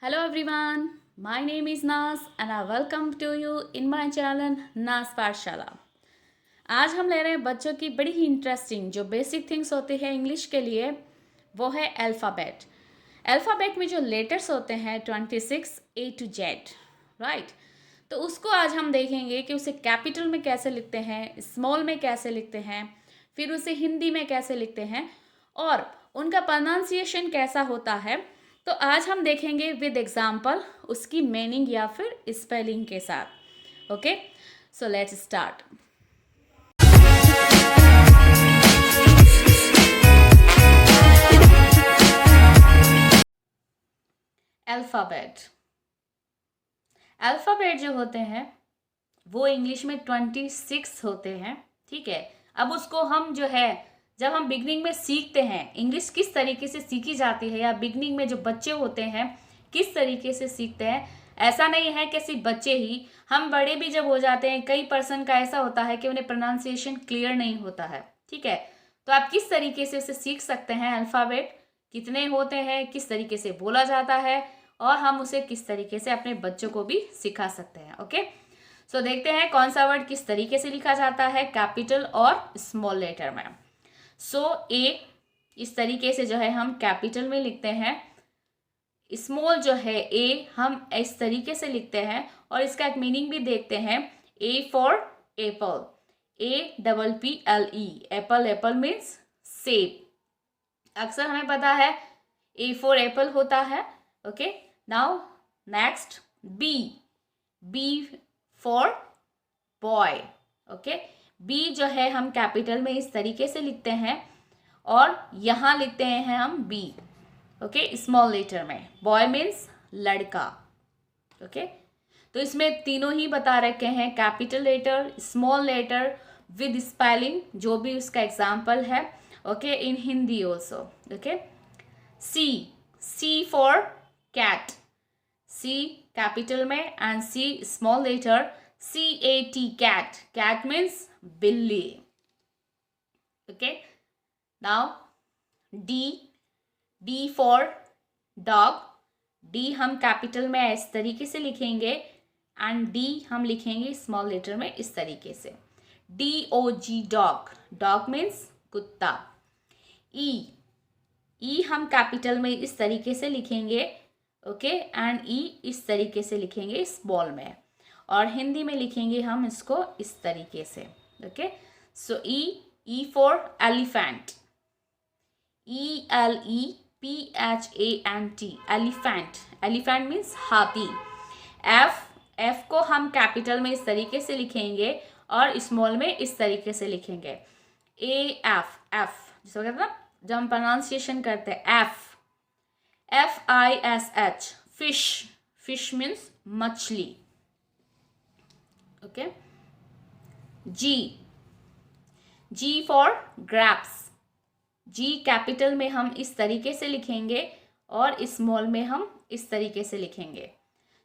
Hello everyone, my name is Nas and I welcome to you in my channel Nas पाठशाला। आज हम ले रहे हैं बच्चों की बड़ी ही इंटरेस्टिंग जो बेसिक थिंग्स होती है इंग्लिश के लिए, वो है अल्फ़ाबेट। अल्फ़ाबेट में जो लेटर्स होते हैं 26 A to Z, राइट। तो उसको आज हम देखेंगे कि उसे कैपिटल में कैसे लिखते हैं, स्मॉल में कैसे लिखते हैं, फिर उसे हिंदी में कैसे लिखते हैं और उनका प्रोनाउंसिएशन कैसा होता है। तो आज हम देखेंगे विद एग्जाम्पल उसकी मीनिंग या फिर स्पेलिंग के साथ। Okay, so let's start. Alphabet. Alphabet जो होते हैं वो इंग्लिश में 26 होते हैं, ठीक है। अब उसको हम जो है जब हम बिगनिंग में सीखते हैं इंग्लिश किस तरीके से सीखी जाती है, या बिगनिंग में जो बच्चे होते हैं किस तरीके से सीखते हैं, ऐसा नहीं है कि सिर्फ बच्चे ही, हम बड़े भी जब हो जाते हैं कई पर्सन का ऐसा होता है कि उन्हें प्रोनाउंसिएशन क्लियर नहीं होता है, ठीक है। तो आप किस तरीके से उसे सीख सकते हैं, अल्फ़ाबेट कितने होते हैं, किस तरीके से बोला जाता है, और हम उसे किस तरीके से अपने बच्चों को भी सिखा सकते हैं। ओके, सो देखते हैं कौन सा वर्ड किस तरीके से लिखा जाता है कैपिटल और स्मॉल लेटर में। सो ए इस तरीके से जो है हम कैपिटल में लिखते हैं, स्मॉल जो है ए हम इस तरीके से लिखते हैं, और इसका एक मीनिंग भी देखते हैं। A for Apple, APPLE, Apple, Apple means सेब। अक्सर हमें पता है ए फॉर एप्पल होता है। Okay, now next B for boy. Okay, B जो है हम कैपिटल में इस तरीके से लिखते हैं, और यहाँ लिखते हैं हम बी, ओके, स्मॉल लेटर में। बॉय मीन्स लड़का। ओके, तो इसमें तीनों ही बता रखे हैं, capital letter, small letter with spelling, जो भी उसका एग्जाम्पल है। Okay, in Hindi also. Okay, C for cat, C capital में and C small letter, CAT, cat, cat means बिल्ली। Okay, now D for dog, D हम कैपिटल में इस तरीके से लिखेंगे, एंड डी हम लिखेंगे स्मॉल लेटर में इस तरीके से, DOG, डॉग, डॉग मीन्स कुत्ता। ई हम कैपिटल में इस तरीके से लिखेंगे, ओके, एंड ई इस तरीके से लिखेंगे स्मॉल में, और हिंदी में लिखेंगे हम इसको इस तरीके से। Okay, so E for elephant, ELEPHANT, elephant, elephant means हाथी। एफ को हम कैपिटल में इस तरीके से लिखेंगे और स्मॉल में इस तरीके से लिखेंगे, एफ जिसको कहते हैं ना जब हम प्रोनाउंसिएशन करते हैं FISH, फिश मीन्स मछली। Okay, G for grapes, G capital में हम इस तरीके से लिखेंगे और स्मॉल में हम इस तरीके से लिखेंगे,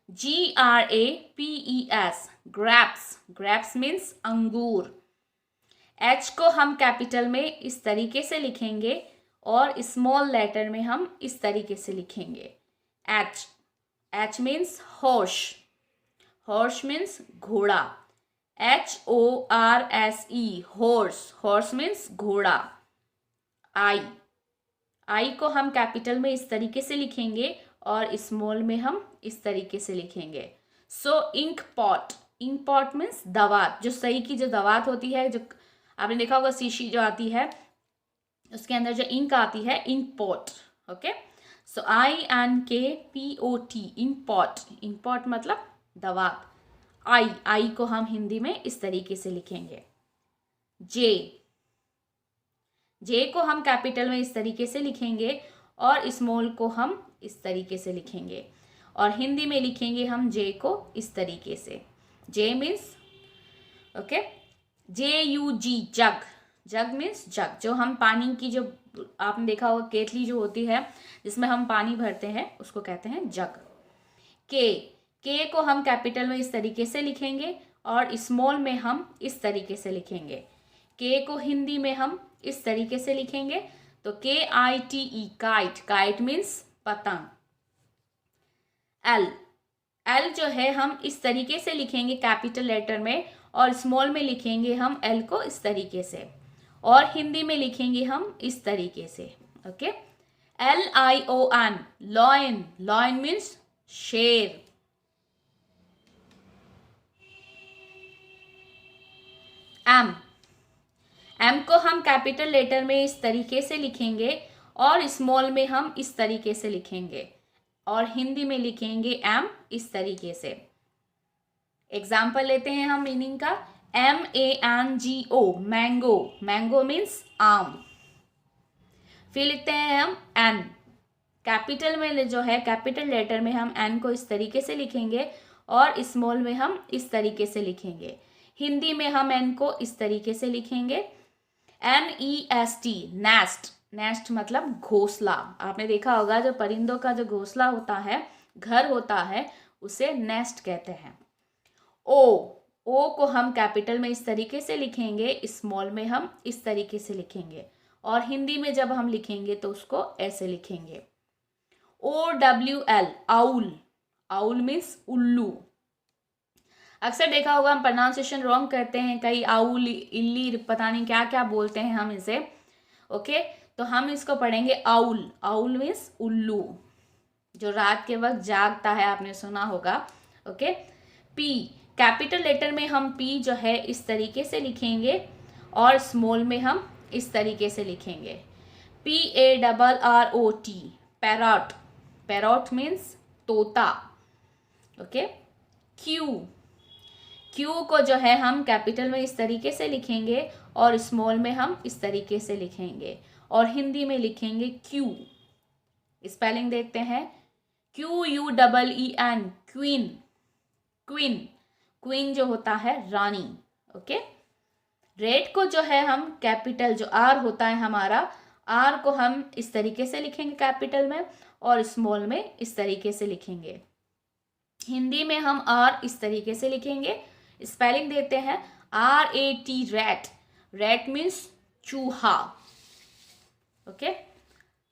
GRAPES, ग्रैप्स, ग्रैप्स मीन्स अंगूर। एच को हम कैपिटल में इस तरीके से लिखेंगे और स्मॉल लेटर में हम इस तरीके से लिखेंगे, H means horse, horse means घोड़ा, HORSE, हॉर्स, हॉर्स मीन्स घोड़ा। आई को हम कैपिटल में इस तरीके से लिखेंगे और स्मॉल में हम इस तरीके से लिखेंगे। सो इंक पॉट मीन्स दवात, जो सही की जो दवात होती है, जो आपने देखा होगा शीशी जो आती है उसके अंदर जो इंक आती है, इंक पॉट। ओके, सो INKPOT, इंक पॉट मतलब दवात। आई को हम हिंदी में इस तरीके से लिखेंगे। जे को हम कैपिटल में इस तरीके से लिखेंगे और स्मॉल को हम इस तरीके से लिखेंगे, और हिंदी में लिखेंगे हम जे को इस तरीके से, जे मीन्स ओके, JUG, जग, जग मीन्स जग, जो हम पानी की, जो आपने देखा होगा केतली जो होती है जिसमें हम पानी भरते हैं उसको कहते हैं जग। के को हम कैपिटल में इस तरीके से लिखेंगे और स्मॉल में हम इस तरीके से लिखेंगे। के को हिंदी में हम इस तरीके से लिखेंगे, तो KITE, काइट, काइट मीन्स पतंग। एल, एल जो है हम इस तरीके से लिखेंगे कैपिटल लेटर में, और स्मॉल में लिखेंगे हम एल को इस तरीके से, और हिंदी में लिखेंगे हम इस तरीके से। Okay, LION, lion, lion means शेर। एम, एम को हम कैपिटल लेटर में इस तरीके से लिखेंगे और स्मॉल में हम इस तरीके से लिखेंगे, और हिंदी में लिखेंगे एम इस तरीके से। एग्जाम्पल लेते हैं हम मीनिंग का। MANGO, मैंगो, मैंगो मीन्स आम। फिर लिखते हैं हम एन, कैपिटल में जो है कैपिटल लेटर में हम एन को इस तरीके से लिखेंगे और स्मॉल में हम इस तरीके से लिखेंगे। हिंदी में हम एन को इस तरीके से लिखेंगे। NEST, नेस्ट, नेस्ट मतलब घोंसला। आपने देखा होगा जो परिंदों का जो घोंसला होता है, घर होता है, उसे नेस्ट कहते हैं। ओ, ओ को हम कैपिटल में इस तरीके से लिखेंगे, स्मॉल में हम इस तरीके से लिखेंगे, और हिंदी में जब हम लिखेंगे तो उसको ऐसे लिखेंगे। OWL, आउल, आउल मीन्स उल्लू। अक्सर देखा होगा हम प्रोनाउंसिएशन रॉन्ग करते हैं, कई आउल, इल्ली, पता नहीं क्या क्या बोलते हैं हम इसे। ओके, तो हम इसको पढ़ेंगे आउल, आउल मीन्स उल्लू, जो रात के वक्त जागता है, आपने सुना होगा। ओके, पी, कैपिटल लेटर में हम पी जो है इस तरीके से लिखेंगे और स्मॉल में हम इस तरीके से लिखेंगे। PARROT, पैरॉट, पैरॉट मीन्स तोता। ओके, क्यू, क्यू को जो है हम कैपिटल में इस तरीके से लिखेंगे और स्मॉल में हम इस तरीके से लिखेंगे, और हिंदी में लिखेंगे क्यू। स्पेलिंग देखते हैं। QUEEN, क्वीन, क्वीन, क्वीन जो होता है रानी। ओके, रेड को जो है हम कैपिटल, जो आर होता है हमारा, आर को हम इस तरीके से लिखेंगे कैपिटल में और स्मॉल में इस तरीके से लिखेंगे। हिंदी में हम आर इस तरीके से लिखेंगे। स्पेलिंग देते हैं। RAT, रैट, रैट मीन्स चूहा। ओके,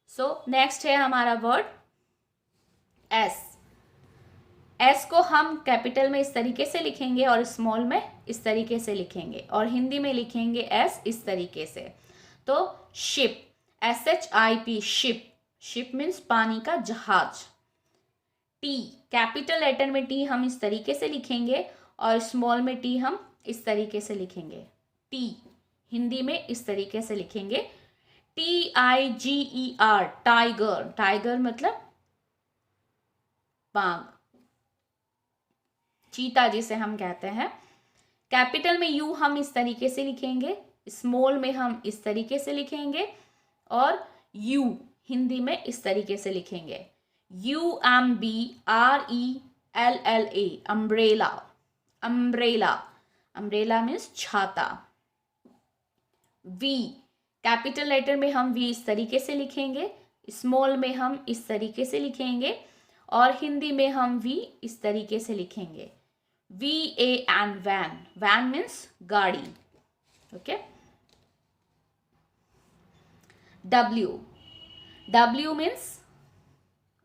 सो नेक्स्ट है हमारा वर्ड एस। एस को हम कैपिटल में इस तरीके से लिखेंगे और स्मॉल में इस तरीके से लिखेंगे, और हिंदी में लिखेंगे एस इस तरीके से। तो ship, SHIP, ship, ship means पानी का जहाज। टी, कैपिटल लेटर में टी हम इस तरीके से लिखेंगे और स्मॉल में टी हम इस तरीके से लिखेंगे। टी, हिंदी में इस तरीके से लिखेंगे। TIGER, टाइगर, टाइगर मतलब बाघ, चीता जिसे हम कहते हैं। कैपिटल में यू हम इस तरीके से लिखेंगे, स्मॉल में हम इस तरीके से लिखेंगे, और यू हिंदी में इस तरीके से लिखेंगे। UMBRELLA, umbrella, umbrella, umbrella means छाता। वी, कैपिटल लेटर में हम वी इस तरीके से लिखेंगे, स्मॉल में हम इस तरीके से लिखेंगे, और हिंदी में हम वी इस तरीके से लिखेंगे। VAN, वैन, वैन मीन्स गाड़ी। Okay, W, W means,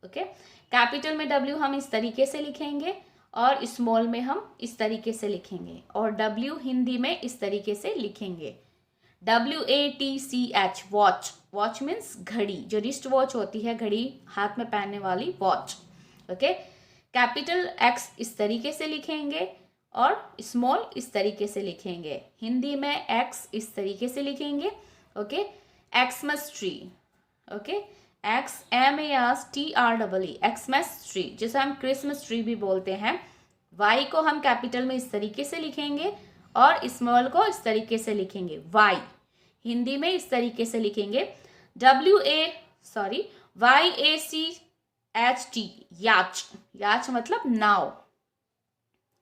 okay, capital में W हम इस तरीके से लिखेंगे और स्मॉल में हम इस तरीके से लिखेंगे, और W हिंदी में इस तरीके से लिखेंगे। WATCH, वॉच, वॉच मीन्स घड़ी, जो रिस्ट वॉच होती है, घड़ी हाथ में पहनने वाली वॉच। ओके, कैपिटल X इस तरीके से लिखेंगे और स्मॉल इस तरीके से लिखेंगे। हिंदी में X इस तरीके से लिखेंगे। Okay, Xmas tree, okay, XMASTREE, Xmas tree, जिसे हम क्रिसमस ट्री भी बोलते हैं। Y को हम कैपिटल में इस तरीके से लिखेंगे और स्मॉल को इस तरीके से लिखेंगे। Y हिंदी में इस तरीके से लिखेंगे। YACHT, याच, याच मतलब नाव।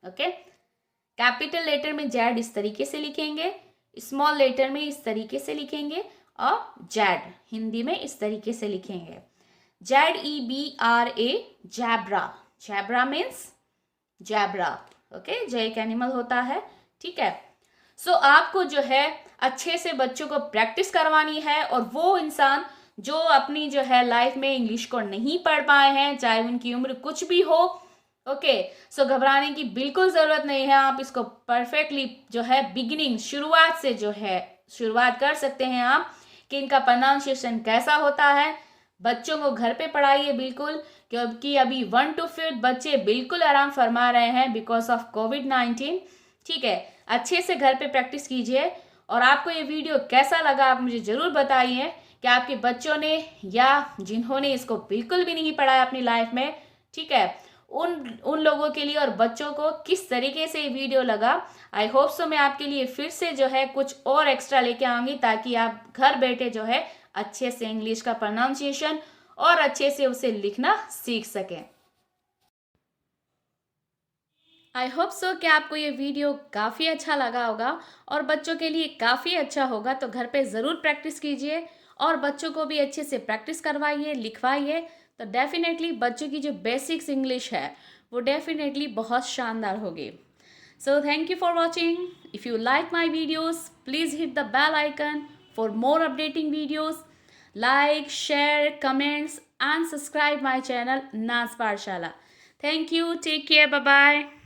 ओके, कैपिटल लेटर में जेड इस तरीके से लिखेंगे, स्मॉल लेटर में इस तरीके से लिखेंगे, और जेड हिंदी में इस तरीके से लिखेंगे। ZEBRA, zebra, zebra means zebra. Okay, जो एक एनिमल होता है। ठीक है, सो आपको जो है अच्छे से बच्चों को प्रैक्टिस करवानी है, और वो इंसान जो अपनी जो है लाइफ में इंग्लिश को नहीं पढ़ पाए हैं, चाहे उनकी उम्र कुछ भी हो, ओके, सो घबराने की बिल्कुल ज़रूरत नहीं है। आप इसको परफेक्टली जो है बिगिनिंग, शुरुआत से जो है शुरुआत कर सकते हैं आप कि इनका प्रोनाउंसिएशन कैसा होता है। बच्चों को घर पे पढ़ाइए बिल्कुल, क्योंकि अभी 1 to 5 बच्चे बिल्कुल आराम फरमा रहे हैं बिकॉज ऑफ कोविड-19। ठीक है, अच्छे से घर पे प्रैक्टिस कीजिए। और आपको ये वीडियो कैसा लगा आप मुझे ज़रूर बताइए कि आपके बच्चों ने या जिन्होंने इसको बिल्कुल भी नहीं पढ़ा है अपनी लाइफ में, ठीक है, उन लोगों के लिए और बच्चों को किस तरीके से ये वीडियो लगा। आई होप सो मैं आपके लिए फिर से जो है कुछ और एक्स्ट्रा लेके आऊँगी ताकि आप घर बैठे जो है अच्छे से इंग्लिश का प्रोनाउंसिएशन और अच्छे से उसे लिखना सीख सकें। आई होप सो कि आपको ये वीडियो काफ़ी अच्छा लगा होगा और बच्चों के लिए काफ़ी अच्छा होगा। तो घर पे ज़रूर प्रैक्टिस कीजिए और बच्चों को भी अच्छे से प्रैक्टिस करवाइए, लिखवाइए। तो डेफिनेटली बच्चों की जो बेसिक्स इंग्लिश है वो डेफिनेटली बहुत शानदार होगी। So thank you for watching. If you like my videos please hit the bell icon for more updating videos. Like, share, comments and subscribe my channel Naz Parshalla. Thank you. Take care. Bye bye.